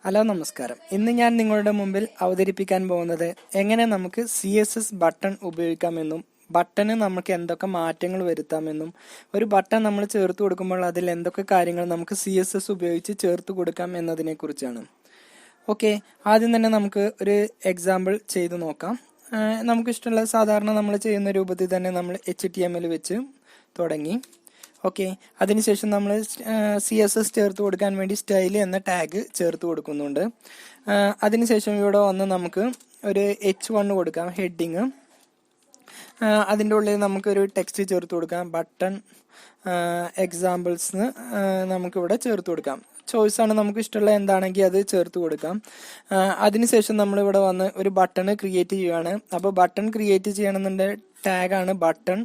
Hello നമസ്കാരം. ഇന്ന് ഞാൻ നിങ്ങളുടെ മുമ്പിൽ അവതരിപ്പിക്കാൻ പോകുന്നത് എങ്ങനെ നമുക്ക് CSS ബട്ടൺ ഉപയോഗിക്കാമെന്നും ബട്ടന് നമുക്ക് എന്തൊക്കെ മാറ്റങ്ങൾ വരുത്താമെന്നും ഒരു ബട്ടൺ നമ്മൾ ചേർത്ത് കൊടുക്കുമ്പോൾ അതിൽ എന്തൊക്കെ കാര്യങ്ങൾ നമുക്ക് CSS ഉപയോഗിച്ച് ചേർത്ത് കൊടുക്കാം എന്നതിനെ കുറിച്ചാണ്. ഓക്കെ, ആദ്യം തന്നെ നമുക്ക് ഒരു എക്സാമ്പിൾ ചെയ്ത് നോക്കാം. നമുക്കിഷ്ടമുള്ള സാധാരണ നമ്മൾ ചെയ്യുന്ന രൂപത്തിൽ തന്നെ നമ്മൾ HTML വെച്ച് തുടങ്ങി. ഓക്കെ, അതിനുശേഷം നമ്മൾ CSS ചേർത്ത് കൊടുക്കാൻ വേണ്ടി സ്റ്റൈൽ എന്ന ടാഗ് ചേർത്ത് കൊടുക്കുന്നുണ്ട്. അതിനുശേഷം ഇവിടെ വന്ന് നമുക്ക് ഒരു H1 കൊടുക്കാം, ഹെഡിങ്. അതിൻ്റെ ഉള്ളിൽ നമുക്കൊരു ടെക്സ്റ്റ് ചേർത്ത് കൊടുക്കാം, ബട്ടൺ എക്സാമ്പിൾസ് നമുക്കിവിടെ ചേർത്ത് കൊടുക്കാം. ചോയ്സാണ്, നമുക്ക് ഇഷ്ടമുള്ള എന്താണെങ്കിൽ അത് ചേർത്ത് കൊടുക്കാം. അതിനുശേഷം നമ്മളിവിടെ വന്ന് ഒരു ബട്ടൺ ക്രിയേറ്റ് ചെയ്യുകയാണ്. അപ്പോൾ ബട്ടൺ ക്രിയേറ്റ് ചെയ്യണമെന്നുണ്ടെങ്കിൽ ടാഗാണ് ബട്ടൺ.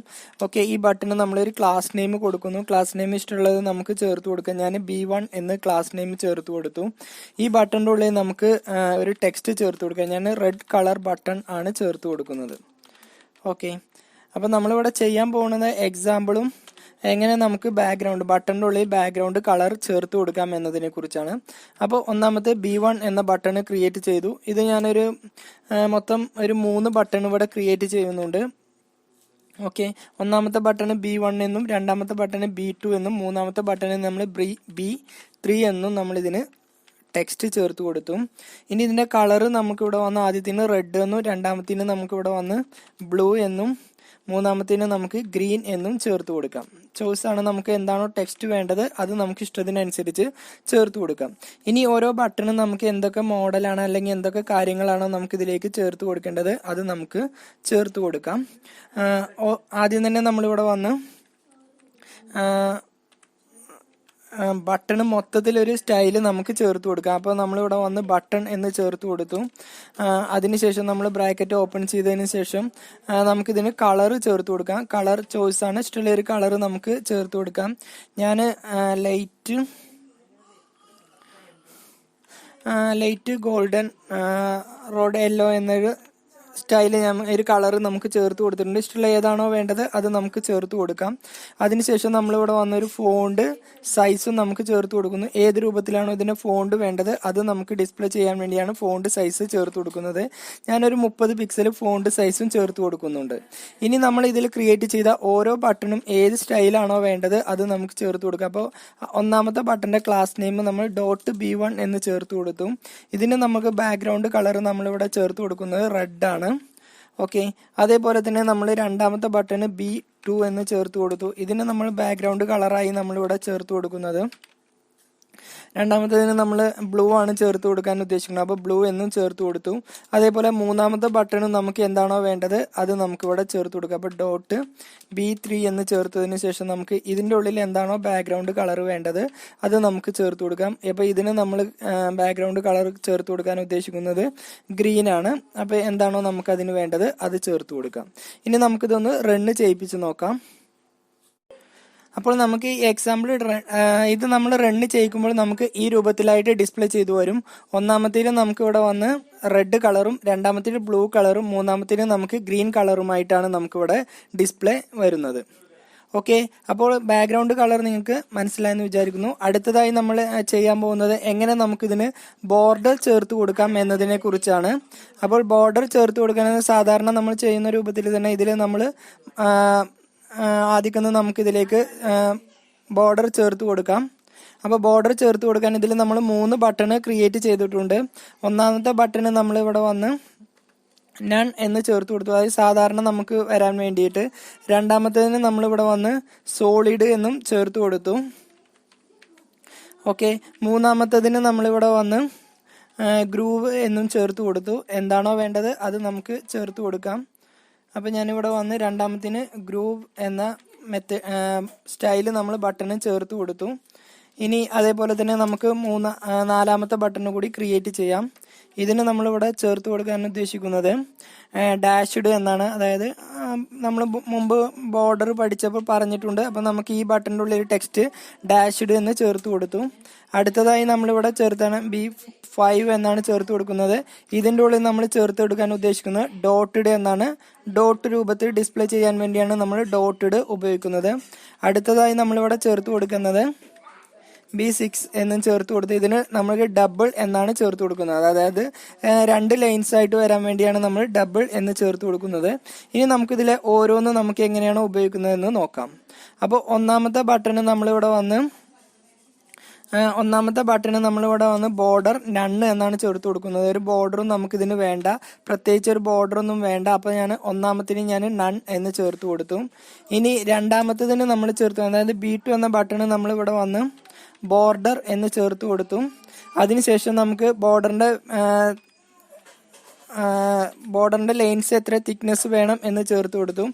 ഓക്കെ, ഈ ബട്ടണ് നമ്മളൊരു ക്ലാസ് നെയിം കൊടുക്കുന്നു. ക്ലാസ് നെയിം ഇഷ്ടമുള്ളത് നമുക്ക് ചേർത്ത് കൊടുക്കാം. ഞാൻ B1 എന്ന് ക്ലാസ് നെയിം ചേർത്ത് കൊടുത്തു. ഈ ബട്ടണിൻ്റെ ഉള്ളിൽ നമുക്ക് ഒരു ടെക്സ്റ്റ് ചേർത്ത് കൊടുക്കാം. ഞാൻ റെഡ് കളർ ബട്ടൺ ആണ് ചേർത്ത് കൊടുക്കുന്നത്. ഓക്കെ, അപ്പോൾ നമ്മളിവിടെ ചെയ്യാൻ പോകുന്നത് എക്സാമ്പിളും എങ്ങനെ നമുക്ക് ബാക്ക്ഗ്രൗണ്ട് ബട്ടണിൻ്റെ ഉള്ളിൽ ബാക്ക്ഗ്രൗണ്ട് കളർ ചേർത്ത് കൊടുക്കാം എന്നതിനെ കുറിച്ചാണ്. അപ്പോൾ ഒന്നാമത്തെ B1 എന്ന ബട്ടൺ ക്രിയേറ്റ് ചെയ്തു. ഇത് ഞാനൊരു മൊത്തം ഒരു 3 ബട്ടൺ ഇവിടെ ക്രിയേറ്റ് ചെയ്യുന്നുണ്ട്. ഓക്കെ, ഒന്നാമത്തെ ബട്ടണ് B1 എന്നും രണ്ടാമത്തെ ബട്ടണ് B2 എന്നും മൂന്നാമത്തെ ബട്ടണ് നമ്മൾ B3 എന്നും നമ്മൾ ഇതിന് ടെക്സ്റ്റ് ചേർത്ത് കൊടുത്തു. ഇനി ഇതിന്റെ കളറ് നമുക്കിവിടെ വന്ന് ആദ്യത്തിന് റെഡ് എന്നും രണ്ടാമത്തിന് നമുക്കിവിടെ വന്ന് ബ്ലൂ എന്നും മൂന്നാമത്തിന് നമുക്ക് ഗ്രീൻ എന്നും ചേർത്ത് കൊടുക്കാം. ചോയ്സ് ആണ്, നമുക്ക് എന്താണോ ടെക്സ്റ്റ് വേണ്ടത് അത് നമുക്ക് ഇഷ്ടത്തിനനുസരിച്ച് ചേർത്ത് കൊടുക്കാം. ഇനി ഓരോ ബട്ടണും നമുക്ക് എന്തൊക്കെ മോഡലാണ് അല്ലെങ്കിൽ എന്തൊക്കെ കാര്യങ്ങളാണോ നമുക്ക് ഇതിലേക്ക് ചേർത്ത് കൊടുക്കേണ്ടത് അത് നമുക്ക് ചേർത്ത് കൊടുക്കാം. ആദ്യം തന്നെ നമ്മളിവിടെ വന്ന് ബട്ടൺ മൊത്തത്തിലൊരു സ്റ്റൈല് നമുക്ക് ചേർത്ത് കൊടുക്കാം. അപ്പോൾ നമ്മളിവിടെ വന്ന് ബട്ടൺ എന്ന് ചേർത്ത് കൊടുത്തു. അതിനുശേഷം നമ്മൾ ബ്രാക്കറ്റ് ഓപ്പൺ ചെയ്തതിന് ശേഷം നമുക്കിതിന് കളറ് ചേർത്ത് കൊടുക്കാം. കളർ ചോയ്സ് ആണ്, ഇഷ്ടമുള്ള ഒരു കളറ് നമുക്ക് ചേർത്ത് കൊടുക്കാം. ഞാൻ ലൈറ്റ് ഗോൾഡൻ റോഡ് യെല്ലോ എന്നൊരു സ്റ്റൈല് ഒരു കളറ് നമുക്ക് ചേർത്ത് കൊടുത്തിട്ടുണ്ട്. ഇഷ്ടമുള്ള ഏതാണോ വേണ്ടത് അത് നമുക്ക് ചേർത്ത് കൊടുക്കാം. അതിനുശേഷം നമ്മളിവിടെ വന്നൊരു ഫോണ്ട് സൈസും നമുക്ക് ചേർത്ത് കൊടുക്കുന്നു. ഏത് രൂപത്തിലാണോ ഇതിന്റെ ഫോണ്ട് വേണ്ടത് അത് നമുക്ക് ഡിസ്പ്ലേ ചെയ്യാൻ വേണ്ടിയാണ് ഫോണ്ട് സൈസ് ചേർത്ത് കൊടുക്കുന്നത്. ഞാനൊരു 30 പിക്സൽ ഫോണ്ട് സൈസും ചേർത്ത് കൊടുക്കുന്നുണ്ട്. ഇനി നമ്മൾ ഇതിൽ ക്രിയേറ്റ് ചെയ്ത ഓരോ ബട്ടണും ഏത് സ്റ്റൈലാണോ വേണ്ടത് അത് നമുക്ക് ചേർത്ത് കൊടുക്കാം. അപ്പോൾ ഒന്നാമത്തെ ബട്ടന്റെ ക്ലാസ് നെയിം നമ്മൾ .B1 എന്ന് ചേർത്ത് കൊടുത്തു. ഇതിന് നമുക്ക് ബാക്ക്ഗ്രൗണ്ട് കളർ നമ്മളിവിടെ ചേർത്ത് കൊടുക്കുന്നത് റെഡ് ആണ്. ഓക്കെ, അതേപോലെ തന്നെ നമ്മൾ രണ്ടാമത്തെ ബട്ടണ് B2 എന്ന് ചേർത്ത് കൊടുത്തു. ഇതിന് നമ്മൾ ബാക്ക്ഗ്രൗണ്ട് കളറായി നമ്മളിവിടെ ചേർത്ത് കൊടുക്കുന്നത്. രണ്ടാമത്തേതിന് നമ്മൾ ബ്ലൂ ആണ് ചേർത്ത് കൊടുക്കാൻ ഉദ്ദേശിക്കുന്നത്. അപ്പോൾ ബ്ലൂ എന്നും ചേർത്ത് കൊടുത്തു. അതേപോലെ മൂന്നാമത്തെ ബട്ടണും നമുക്ക് എന്താണോ വേണ്ടത് അത് നമുക്ക് ഇവിടെ ചേർത്ത് കൊടുക്കാം. അപ്പോൾ .B3 എന്ന് ചേർത്തതിന് ശേഷം നമുക്ക് ഇതിൻ്റെ ഉള്ളിൽ എന്താണോ ബാക്ക്ഗ്രൗണ്ട് കളർ വേണ്ടത് അത് നമുക്ക് ചേർത്ത് കൊടുക്കാം. അപ്പോൾ ഇതിന് നമ്മൾ ബാക്ക്ഗ്രൗണ്ട് കളർ ചേർത്ത് കൊടുക്കാൻ ഉദ്ദേശിക്കുന്നത് ഗ്രീൻ ആണ്. അപ്പോൾ എന്താണോ നമുക്ക് അതിന് വേണ്ടത് അത് ചേർത്ത് കൊടുക്കാം. ഇനി നമുക്കിതൊന്ന് റണ്ണ് ചെയ്യിപ്പിച്ച് നോക്കാം. അപ്പോൾ നമുക്ക് ഈ എക്സാമ്പിൾ ഇത് നമ്മൾ റണ്ണ് ചെയ്യിക്കുമ്പോൾ നമുക്ക് ഈ രൂപത്തിലായിട്ട് ഡിസ്പ്ലേ ചെയ്തു വരും. ഒന്നാമത്തേന് നമുക്ക് ഇവിടെ വന്ന് റെഡ് കളറും രണ്ടാമത്തേന് ബ്ലൂ കളറും മൂന്നാമത്തേന് നമുക്ക് ഗ്രീൻ കളറുമായിട്ടാണ് നമുക്കിവിടെ ഡിസ്പ്ലേ വരുന്നത്. ഓക്കെ, അപ്പോൾ ബാക്ക്ഗ്രൗണ്ട് കളർ നിങ്ങൾക്ക് മനസ്സിലായെന്ന് വിചാരിക്കുന്നു. അടുത്തതായി നമ്മൾ ചെയ്യാൻ പോകുന്നത് എങ്ങനെ നമുക്കിതിന് ബോർഡർ ചേർത്ത് കൊടുക്കാം എന്നതിനെ കുറിച്ചാണ്. അപ്പോൾ ബോർഡർ ചേർത്ത് കൊടുക്കാൻ സാധാരണ നമ്മൾ ചെയ്യുന്ന രൂപത്തിൽ തന്നെ ഇതിൽ നമ്മൾ ആദ്യം നമുക്കിതിലേക്ക് ബോർഡർ ചേർത്ത് കൊടുക്കാം. അപ്പോൾ ബോർഡർ ചേർത്ത് കൊടുക്കാൻ ഇതിൽ നമ്മൾ 3 ബട്ടണ് ക്രിയേറ്റ് ചെയ്തിട്ടുണ്ട്. ഒന്നാമത്തെ ബട്ടണ് നമ്മളിവിടെ വന്ന് നൺ എന്ന് ചേർത്ത് കൊടുത്തു, അതായത് സാധാരണ നമുക്ക് വരാൻ വേണ്ടിയിട്ട്. രണ്ടാമത്തേതിന് നമ്മളിവിടെ വന്ന് സോളിഡ് എന്നും ചേർത്ത് കൊടുത്തു. ഓക്കെ, മൂന്നാമത്തേതിന് നമ്മളിവിടെ വന്ന് ഗ്രൂവ് എന്നും ചേർത്ത് കൊടുത്തു. എന്താണോ വേണ്ടത് അത് നമുക്ക് ചേർത്ത് കൊടുക്കാം. അപ്പം ഞാനിവിടെ വന്ന് രണ്ടാമത്തിന് ഗ്രൂവ് എന്ന സ്റ്റൈല് നമ്മൾ ബട്ടണ് ചേർത്ത് കൊടുത്തു. ഇനി അതേപോലെ തന്നെ നമുക്ക് നാലാമത്തെ ബട്ടൺ കൂടി ക്രിയേറ്റ് ചെയ്യാം. ഇതിന് നമ്മളിവിടെ ചേർത്ത് കൊടുക്കാൻ ഉദ്ദേശിക്കുന്നത് ഡാഷ്ഡ് എന്നാണ്. അതായത് നമ്മൾ മുമ്പ് ബോർഡർ പഠിച്ചപ്പോൾ പറഞ്ഞിട്ടുണ്ട്. അപ്പം നമുക്ക് ഈ ബട്ടണിൻ്റെ ഉള്ളിൽ ടെക്സ്റ്റ് ഡാഷ്ഡ് എന്ന് ചേർത്ത് കൊടുത്തു. അടുത്തതായി നമ്മളിവിടെ ചേർത്താണ് B5 എന്നാണ് ചേർത്ത് കൊടുക്കുന്നത്. ഇതിൻ്റെ ഉള്ളിൽ നമ്മൾ ചേർത്ത് കൊടുക്കാൻ ഉദ്ദേശിക്കുന്നത് ഡോട്ടഡ് എന്നാണ്. ഡോട്ട് രൂപത്തിൽ ഡിസ്പ്ലേ ചെയ്യാൻ വേണ്ടിയാണ് നമ്മൾ ഡോട്ടഡ് ഉപയോഗിക്കുന്നത്. അടുത്തതായി നമ്മളിവിടെ ചേർത്ത് കൊടുക്കുന്നത് B6 എന്നും ചേർത്ത് കൊടുത്ത് ഇതിന് നമുക്ക് ഡബിൾ എന്നാണ് ചേർത്ത് കൊടുക്കുന്നത്. അതായത് 2 ലൈൻസ് ആയിട്ട് വരാൻ വേണ്ടിയാണ് നമ്മൾ ഡബിൾ എന്ന് ചേർത്ത് കൊടുക്കുന്നത്. ഇനി നമുക്കിതിലെ ഓരോന്ന് നമുക്ക് എങ്ങനെയാണ് ഉപയോഗിക്കുന്നതെന്ന് നോക്കാം. അപ്പോൾ ഒന്നാമത്തെ ബട്ടൺ നമ്മളിവിടെ വന്ന് ബോർഡർ നണ്ണ് എന്നാണ് ചേർത്ത് കൊടുക്കുന്നത്. ഒരു ബോർഡറും നമുക്കിതിന് വേണ്ട, പ്രത്യേകിച്ച് ഒരു ബോർഡറൊന്നും വേണ്ട. അപ്പോൾ ഒന്നാമത്തിന് ഞാൻ നൺ എന്ന് ചേർത്ത് കൊടുത്തു. ഇനി രണ്ടാമത്തതിന് നമ്മൾ ചേർത്ത്, അതായത് B2 എന്ന ബട്ടൺ നമ്മളിവിടെ വന്ന് ബോർഡർ എന്ന് ചേർത്ത് കൊടുത്തു. അതിനുശേഷം നമുക്ക് ബോർഡറിന്റെ ലൈൻസ് എത്ര തിക്നെസ് വേണം എന്ന് ചേർത്ത് കൊടുത്തു.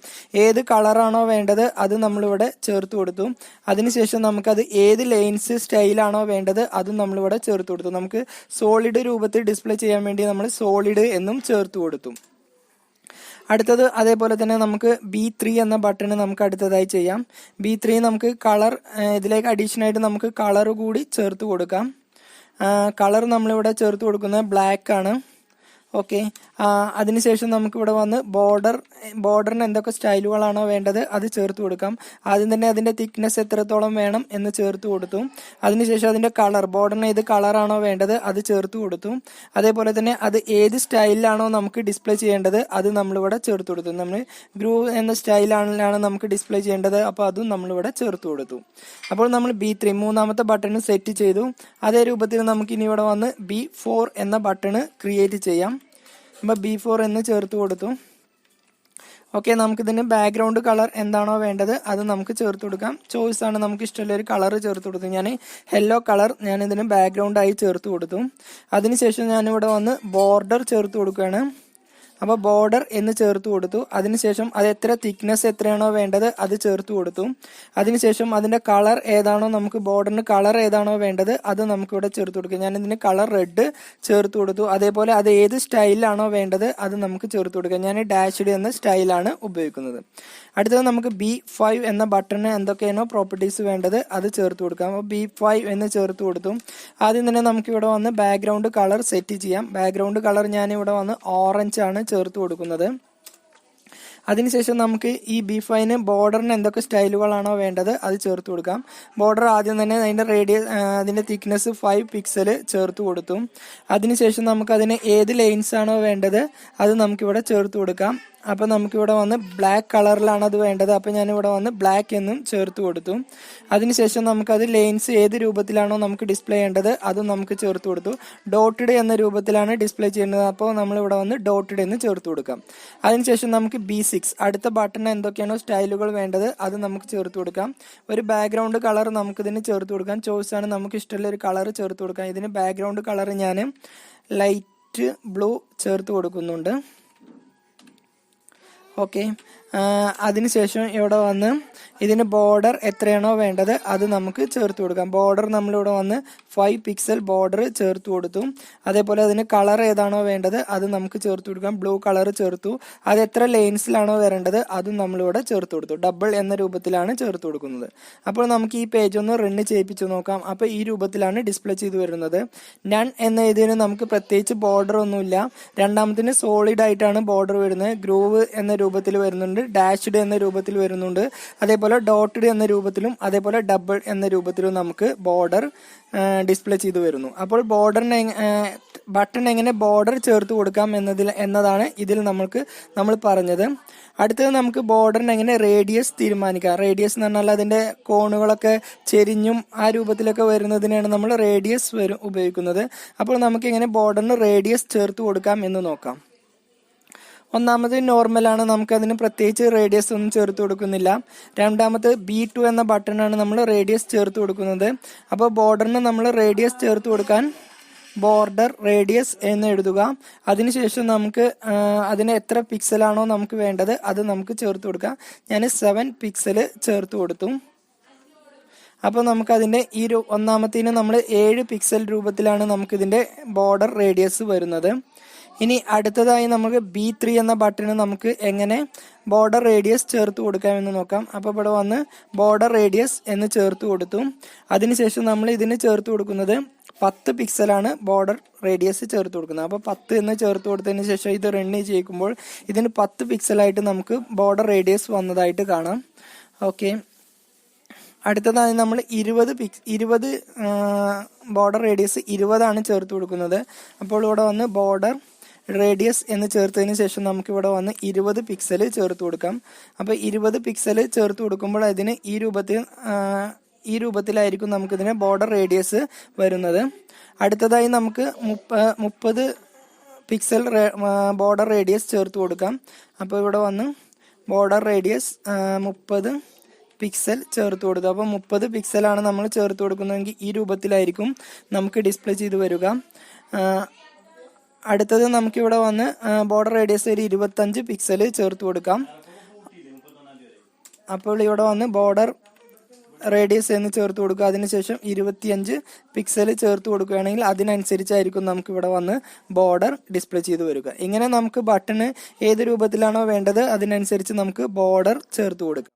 ഏത് കളറാണോ വേണ്ടത് അത് നമ്മളിവിടെ ചേർത്ത് കൊടുത്തു. അതിനുശേഷം നമുക്കത് ഏത് ലൈൻസ് സ്റ്റൈലാണോ വേണ്ടത് അതും നമ്മളിവിടെ ചേർത്ത് കൊടുത്തു. നമുക്ക് സോളിഡ് രൂപത്തിൽ ഡിസ്പ്ലേ ചെയ്യാൻ വേണ്ടി നമ്മൾ സോളിഡ് എന്നും ചേർത്ത് കൊടുത്തു. അടുത്തത് അതേപോലെ തന്നെ നമുക്ക് B3 എന്ന ബട്ടൺ നമുക്ക് അടുത്തതായി ചെയ്യാം. B3 നമുക്ക് കളർ, ഇതിലേക്ക് അഡീഷണൽ ആയിട്ട് നമുക്ക് കളർ കൂടി ചേർത്ത് കൊടുക്കാം. കളർ നമ്മളിവിടെ ചേർത്ത് കൊടുക്കുന്നത് ബ്ലാക്ക് ആണ്. ഓക്കെ, അതിനുശേഷം നമുക്കിവിടെ വന്ന് ബോർഡറിന് എന്തൊക്കെ സ്റ്റൈലുകളാണോ വേണ്ടത് അത് ചേർത്ത് കൊടുക്കാം. ആദ്യം തന്നെ അതിന്റെ തിക്നെസ് എത്രത്തോളം വേണം എന്ന് ചേർത്ത് കൊടുത്തു. അതിനുശേഷം അതിന്റെ കളർ, ബോർഡറിന് ഏത് കളറാണോ വേണ്ടത് അത് ചേർത്ത് കൊടുത്തു. അതേപോലെ തന്നെ അത് ഏത് സ്റ്റൈലിലാണോ നമുക്ക് ഡിസ്പ്ലേ ചെയ്യേണ്ടത് അത് നമ്മളിവിടെ ചേർത്ത് കൊടുത്തു. നമ്മൾ ഗ്രൂവ് എന്ന സ്റ്റൈലാണ് നമുക്ക് ഡിസ്പ്ലേ ചെയ്യേണ്ടത്, അപ്പോൾ അതും നമ്മളിവിടെ ചേർത്ത് കൊടുത്തു. അപ്പോൾ നമ്മൾ B3 മൂന്നാമത്തെ ബട്ടൺ സെറ്റ് ചെയ്തു. അതേ രൂപത്തിൽ നമുക്ക് ഇനി ഇവിടെ വന്ന് B4 എന്ന ബട്ടൺ ക്രിയേറ്റ് ചെയ്യാം. അപ്പോൾ B4 എന്ന് ചേർത്ത് കൊടുത്തു. ഓക്കെ, നമുക്കിതിന് ബാക്ക്ഗ്രൗണ്ട് കളർ എന്താണോ വേണ്ടത് അത് നമുക്ക് ചേർത്ത് കൊടുക്കാം. ചോയ്സ് ആണ്, നമുക്ക് ഇഷ്ടമുള്ള ഒരു കളർ ചേർത്ത് കൊടുത്തു. ഞാൻ യെല്ലോ കളർ ഇതിന് ബാക്ക്ഗ്രൗണ്ട് ആയി ചേർത്ത് കൊടുത്തു. അതിനുശേഷം ഞാനിവിടെ വന്ന് ബോർഡർ ചേർത്ത് കൊടുക്കുകയാണ്. അപ്പോൾ ബോർഡർ എന്ന് ചേർത്ത് കൊടുത്തു. അതിനുശേഷം അത് എത്രയാണോ വേണ്ടത് അത് ചേർത്ത് കൊടുത്തു. അതിനുശേഷം അതിന്റെ കളർ ഏതാണോ, നമുക്ക് ബോർഡറിന് കളർ ഏതാണോ വേണ്ടത് അത് നമുക്കിവിടെ ചേർത്ത് കൊടുക്കും. ഞാൻ ഇതിന് കളർ റെഡ് ചേർത്ത് കൊടുത്തു. അതേപോലെ അത് ഏത് സ്റ്റൈലിലാണോ വേണ്ടത് അത് നമുക്ക് ചേർത്ത് കൊടുക്കാം. ഞാൻ ഡാഷ്ഡ് എന്ന സ്റ്റൈലാണ് ഉപയോഗിക്കുന്നത്. അടുത്തത് നമുക്ക് B5 എന്ന ബട്ടണിന് എന്തൊക്കെയാണോ പ്രോപ്പർട്ടീസ് വേണ്ടത് അത് ചേർത്ത് കൊടുക്കാം. അപ്പോൾ B5 എന്ന് ചേർത്ത് കൊടുത്തു. ആദ്യം തന്നെ നമുക്ക് ഇവിടെ വന്ന് ബാക്ക്ഗ്രൗണ്ട് കളർ സെറ്റ് ചെയ്യാം. ബാക്ക്ഗ്രൗണ്ട് കളർ ഞാൻ ഇവിടെ വന്ന് ഓറഞ്ച് ആണ് ചേർത്ത് കൊടുക്കുന്നത്. അതിനുശേഷം നമുക്ക് ഈ B5ന് ബോർഡറിന് എന്തൊക്കെ സ്റ്റൈലുകളാണോ വേണ്ടത് അത് ചേർത്ത് കൊടുക്കാം. ബോർഡർ ആദ്യം തന്നെ അതിന്റെ തിക്നെസ് 5 പിക്സൽ ചേർത്ത് കൊടുത്തു. അതിനുശേഷം നമുക്ക് അതിന് ഏത് ലൈൻസ് ആണോ വേണ്ടത് അത് നമുക്കിവിടെ ചേർത്ത് കൊടുക്കാം. അപ്പൊ നമുക്കിവിടെ വന്ന് ബ്ലാക്ക് കളറിലാണ് അത് വേണ്ടത്. അപ്പൊ ഞാനിവിടെ വന്ന് ബ്ലാക്ക് എന്നും ചേർത്ത് കൊടുത്തു. അതിനുശേഷം നമുക്കത് ലൈൻസ് ഏത് രൂപത്തിലാണോ നമുക്ക് ഡിസ്പ്ലേ ചെയ്യേണ്ടത് അതും നമുക്ക് ചേർത്ത് കൊടുത്തു. ഡോട്ടഡ് എന്ന രൂപത്തിലാണ് ഡിസ്പ്ലേ ചെയ്യുന്നത്, അപ്പോൾ നമ്മളിവിടെ വന്ന് ഡോട്ടഡ് എന്ന് ചേർത്ത് കൊടുക്കാം. അതിനുശേഷം നമുക്ക് B6 അടുത്ത ബട്ടണിന് എന്തൊക്കെയാണോ സ്റ്റൈലുകൾ വേണ്ടത് അത് നമുക്ക് ചേർത്ത് കൊടുക്കാം. ഒരു ബാക്ക്ഗ്രൗണ്ട് കളർ നമുക്കിതിന് ചേർത്ത് കൊടുക്കാം. ചോയ്സ് ആണ്, നമുക്ക് ഇഷ്ടമുള്ള ഒരു കളർ ചേർത്ത് കൊടുക്കാം. ഇതിന് ബാക്ക്ഗ്രൗണ്ട് കളർ ഞാൻ ലൈറ്റ് ബ്ലൂ ചേർത്ത് കൊടുക്കുന്നുണ്ട്. ഓക്കെ, അതിനുശേഷം ഇവിടെ വന്ന് ഇതിന് ബോർഡർ എത്രയാണോ വേണ്ടത് അത് നമുക്ക് ചേർത്ത് കൊടുക്കാം. ബോർഡർ നമ്മളിവിടെ വന്ന് 5 പിക്സൽ ബോർഡർ ചേർത്ത് കൊടുത്തു. അതേപോലെ അതിന് കളർ ഏതാണോ വേണ്ടത് അത് നമുക്ക് ചേർത്ത് കൊടുക്കാം. ബ്ലൂ കളർ ചേർത്തു. അത് എത്ര ലൈൻസിലാണോ വരേണ്ടത് അതും നമ്മളിവിടെ ചേർത്ത് കൊടുത്തു. ഡബിൾ എന്ന രൂപത്തിലാണ് ചേർത്ത് കൊടുക്കുന്നത്. അപ്പോൾ നമുക്ക് ഈ പേജ് ഒന്ന് റൺ ചെയ്യിപ്പിച്ചു നോക്കാം. അപ്പോൾ ഈ രൂപത്തിലാണ് ഡിസ്പ്ലേ ചെയ്ത് വരുന്നത്. നൺ എന്ന ഇതിന് നമുക്ക് പ്രത്യേകിച്ച് ബോർഡർ ഒന്നുമില്ല. രണ്ടാമത്തിന് സോളിഡ് ആയിട്ടാണ് ബോർഡർ വരുന്നത്. ഗ്രൂവ് എന്ന രൂപത്തിൽ വരുന്നുണ്ട്, ഡാഷ്ഡ് എന്ന രൂപത്തിൽ വരുന്നുണ്ട്, അതേപോലെ ഡോട്ടഡ് എന്ന രൂപത്തിലും അതേപോലെ ഡബിൾ എന്ന രൂപത്തിലും നമുക്ക് ബോർഡർ ഡിസ്പ്ലേ ചെയ്തു വരുന്നു. അപ്പോൾ ബട്ടൺ എങ്ങനെ ബോർഡർ ചേർത്ത് കൊടുക്കാം എന്നതാണ് ഇതിൽ നമ്മൾ പറഞ്ഞത്. അടുത്തത് നമുക്ക് ബോർഡറിന് എങ്ങനെ റേഡിയസ് തീരുമാനിക്കാം. റേഡിയസ് എന്ന് പറഞ്ഞാൽ അതിന്റെ കോണുകളൊക്കെ ചെരിഞ്ഞും ആ രൂപത്തിലൊക്കെ വരുന്നതിനാണ് നമ്മൾ റേഡിയസ് ഉപയോഗിക്കുന്നത്. അപ്പോൾ നമുക്ക് എങ്ങനെ ബോർഡറിന് റേഡിയസ് ചേർത്ത് കൊടുക്കാം എന്ന് നോക്കാം. ഒന്നാമത് നോർമലാണ്, നമുക്ക് അതിന് പ്രത്യേകിച്ച് റേഡിയസ് ഒന്നും ചേർത്ത് കൊടുക്കുന്നില്ല. രണ്ടാമത് B2 എന്ന ബട്ടണാണ് നമ്മൾ റേഡിയസ് ചേർത്ത് കൊടുക്കുന്നത്. അപ്പോൾ ബോർഡറിന് നമ്മൾ റേഡിയസ് ചേർത്ത് കൊടുക്കാൻ ബോർഡർ റേഡിയസ് എന്ന് എഴുതുക. അതിനുശേഷം നമുക്ക് അതിന് എത്ര പിക്സലാണോ നമുക്ക് വേണ്ടത് അത് നമുക്ക് ചേർത്ത് കൊടുക്കാം. ഞാൻ 7 പിക്സൽ ചേർത്ത് കൊടുത്തു. അപ്പോൾ നമുക്കതിൻ്റെ ഈ ഒന്നാമത്തേന് നമ്മൾ 7 പിക്സൽ രൂപത്തിലാണ് നമുക്കിതിൻ്റെ ബോർഡർ റേഡിയസ് വരുന്നത്. ഇനി അടുത്തതായി നമുക്ക് B3 എന്ന ബട്ടണ് നമുക്ക് എങ്ങനെ ബോർഡർ റേഡിയസ് ചേർത്ത് കൊടുക്കാമെന്ന് നോക്കാം. അപ്പോൾ ഇവിടെ വന്ന് ബോർഡർ റേഡിയസ് എന്ന് ചേർത്ത് കൊടുത്തു. അതിനുശേഷം നമ്മൾ ഇതിന് ചേർത്ത് കൊടുക്കുന്നത് 10 പിക്സലാണ് ബോർഡർ റേഡിയസ് ചേർത്ത് കൊടുക്കുന്നത്. അപ്പോൾ 10 എന്ന് ചേർത്ത് കൊടുത്തതിന് ശേഷം ഇത് റൺ ചെയ്യിക്കുമ്പോൾ ഇതിന് 10 പിക്സലായിട്ട് നമുക്ക് ബോർഡർ റേഡിയസ് വന്നതായിട്ട് കാണാം. ഓക്കെ, അടുത്തതായി നമ്മൾ 20 ബോർഡർ റേഡിയസ് 20 ചേർത്ത് കൊടുക്കുന്നത്. അപ്പോൾ ഇവിടെ വന്ന് ബോർഡർ റേഡിയസ് എന്ന് ചേർത്തതിന് ശേഷം നമുക്ക് ഇവിടെ വന്ന് 20 പിക്സൽ ചേർത്ത് കൊടുക്കാം. അപ്പോൾ 20 പിക്സൽ ചേർത്ത് കൊടുക്കുമ്പോൾ അതിന് ഈ രൂപത്തിലായിരിക്കും നമുക്കിതിന് ബോർഡർ റേഡിയസ് വരുന്നത്. അടുത്തതായി നമുക്ക് 30 പിക്സൽ ബോർഡർ റേഡിയസ് ചേർത്ത് കൊടുക്കാം. അപ്പോൾ ഇവിടെ വന്ന് ബോർഡർ റേഡിയസ് 30 പിക്സൽ ചേർത്ത് കൊടുക്കുക. അപ്പോൾ 30 പിക്സലാണ് നമ്മൾ ചേർത്ത് കൊടുക്കുന്നതെങ്കിൽ ഈ രൂപത്തിലായിരിക്കും നമുക്ക് ഡിസ്പ്ലേ ചെയ്ത് വരിക. അടുത്തത് നമുക്കിവിടെ വന്ന് ബോർഡർ റേഡിയസ് ഒരു 25 പിക്സൽ ചേർത്ത് കൊടുക്കാം. അപ്പോൾ ഇവിടെ വന്ന് ബോർഡർ റേഡിയസ് എന്ന് ചേർത്ത് കൊടുക്കുക. അതിനുശേഷം 25 പിക്സൽ ചേർത്ത് കൊടുക്കുകയാണെങ്കിൽ അതിനനുസരിച്ചായിരിക്കും നമുക്ക് ഇവിടെ വന്ന് ബോർഡർ ഡിസ്പ്ലേ ചെയ്ത് വരിക. ഇങ്ങനെ നമുക്ക് ബട്ടണ് ഏത് രൂപത്തിലാണോ വേണ്ടത് അതിനനുസരിച്ച് നമുക്ക് ബോർഡർ ചേർത്ത് കൊടുക്കാം.